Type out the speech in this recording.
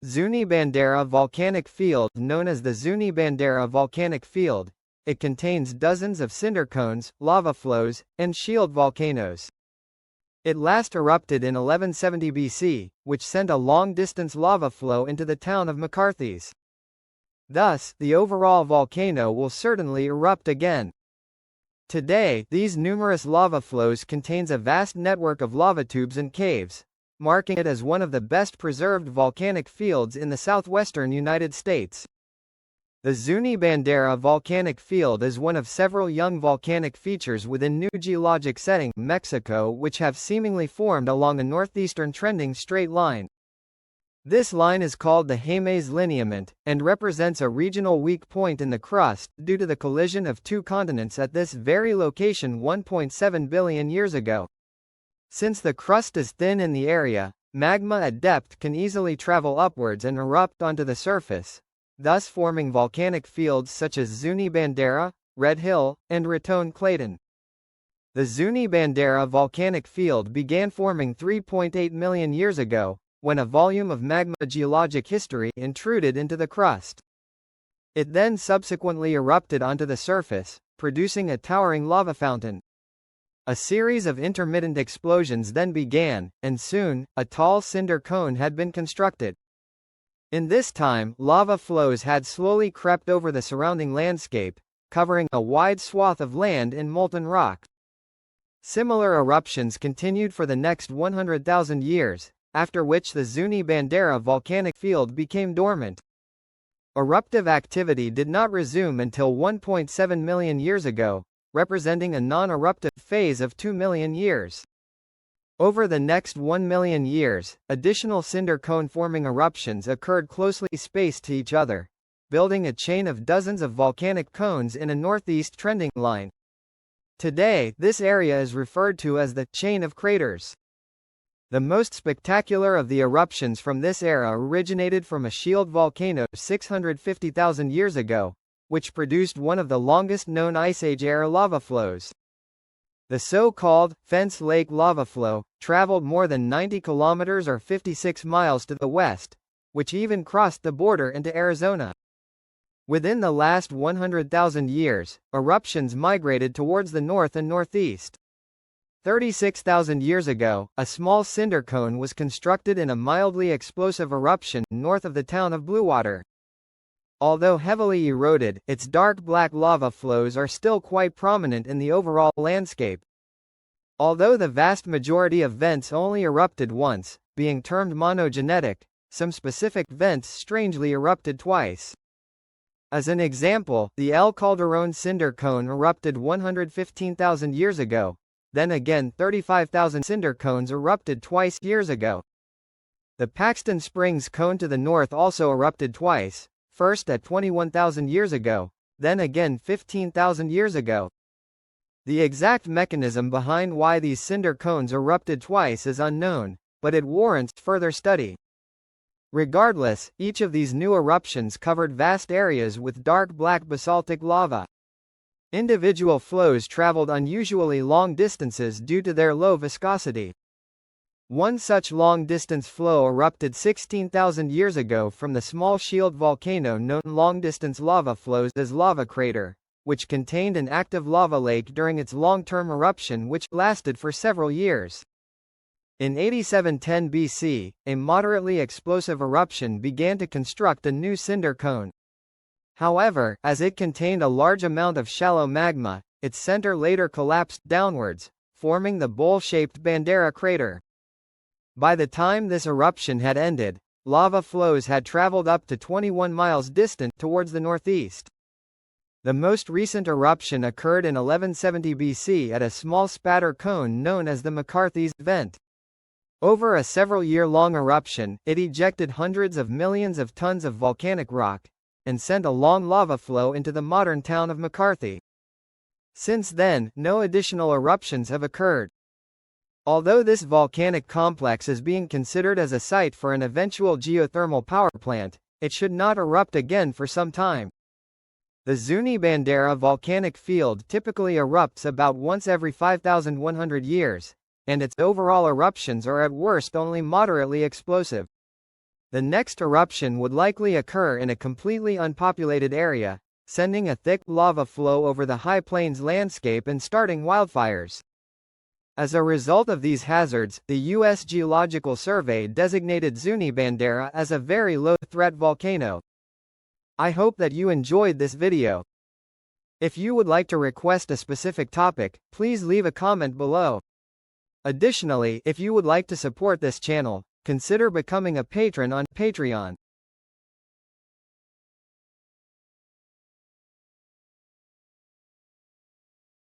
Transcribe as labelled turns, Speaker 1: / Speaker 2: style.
Speaker 1: Zuni-Bandera Volcanic Field. Known as the Zuni-Bandera Volcanic Field, it contains dozens of cinder cones, lava flows, and shield volcanoes. It last erupted in 1170 BC, which sent a long-distance lava flow into the town of McCarthy's. Thus, the overall volcano will certainly erupt again. Today, these numerous lava flows contains a vast network of lava tubes and caves, marking it as one of the best preserved volcanic fields in the southwestern United States. The Zuni-Bandera Volcanic Field is one of several young volcanic features within new geologic setting, Mexico, which have seemingly formed along a northeastern trending straight line. This line is called the Jemez lineament, and represents a regional weak point in the crust, due to the collision of two continents at this very location 1.7 billion years ago. Since the crust is thin in the area, magma at depth can easily travel upwards and erupt onto the surface, thus forming volcanic fields such as Zuni-Bandera, Red Hill, and Raton-Clayton. The Zuni-Bandera Volcanic Field began forming 3.8 million years ago, when a volume of magma geologic history intruded into the crust. It then subsequently erupted onto the surface, producing a towering lava fountain. A series of intermittent explosions then began, and soon, a tall cinder cone had been constructed. In this time, lava flows had slowly crept over the surrounding landscape, covering a wide swath of land in molten rock. Similar eruptions continued for the next 100,000 years, after which the Zuni-Bandera Volcanic Field became dormant. Eruptive activity did not resume until 1.7 million years ago, representing a non-eruptive phase of 2 million years. Over the next 1 million years, additional cinder cone-forming eruptions occurred closely spaced to each other, building a chain of dozens of volcanic cones in a northeast trending line. Today, this area is referred to as the chain of craters. The most spectacular of the eruptions from this era originated from a shield volcano 650,000 years ago, which produced one of the longest known Ice Age-era lava flows. The so-called Fence Lake lava flow traveled more than 90 kilometers or 56 miles to the west, which even crossed the border into Arizona. Within the last 100,000 years, eruptions migrated towards the north and northeast. 36,000 years ago, a small cinder cone was constructed in a mildly explosive eruption north of the town of Bluewater. Although heavily eroded, its dark black lava flows are still quite prominent in the overall landscape. Although the vast majority of vents only erupted once, being termed monogenetic, some specific vents strangely erupted twice. As an example, the El Calderón cinder cone erupted 115,000 years ago. Then again 35,000 cinder cones erupted twice years ago. The Paxton Springs cone to the north also erupted twice, first at 21,000 years ago, then again 15,000 years ago. The exact mechanism behind why these cinder cones erupted twice is unknown, but it warrants further study. Regardless, each of these new eruptions covered vast areas with dark black basaltic lava. Individual flows traveled unusually long distances due to their low viscosity. One such long-distance flow erupted 16,000 years ago from the small shield volcano known long-distance lava flows as lava crater, which contained an active lava lake during its long-term eruption which lasted for several years. In 8710 BC, a moderately explosive eruption began to construct a new cinder cone. However, as it contained a large amount of shallow magma, its center later collapsed downwards, forming the bowl-shaped Bandera crater. By the time this eruption had ended, lava flows had traveled up to 21 miles distant towards the northeast. The most recent eruption occurred in 1170 BC at a small spatter cone known as the McCarthy's vent. Over a several-year-long eruption, it ejected hundreds of millions of tons of volcanic rock, and sent a long lava flow into the modern town of McCarthy. Since then, no additional eruptions have occurred. Although this volcanic complex is being considered as a site for an eventual geothermal power plant, it should not erupt again for some time. The Zuni-Bandera Volcanic Field typically erupts about once every 5,100 years, and its overall eruptions are at worst only moderately explosive. The next eruption would likely occur in a completely unpopulated area, sending a thick lava flow over the high plains landscape and starting wildfires. As a result of these hazards, the U.S. Geological Survey designated Zuni-Bandera as a very low-threat volcano. I hope that you enjoyed this video. If you would like to request a specific topic, please leave a comment below. Additionally, if you would like to support this channel, consider becoming a patron on Patreon.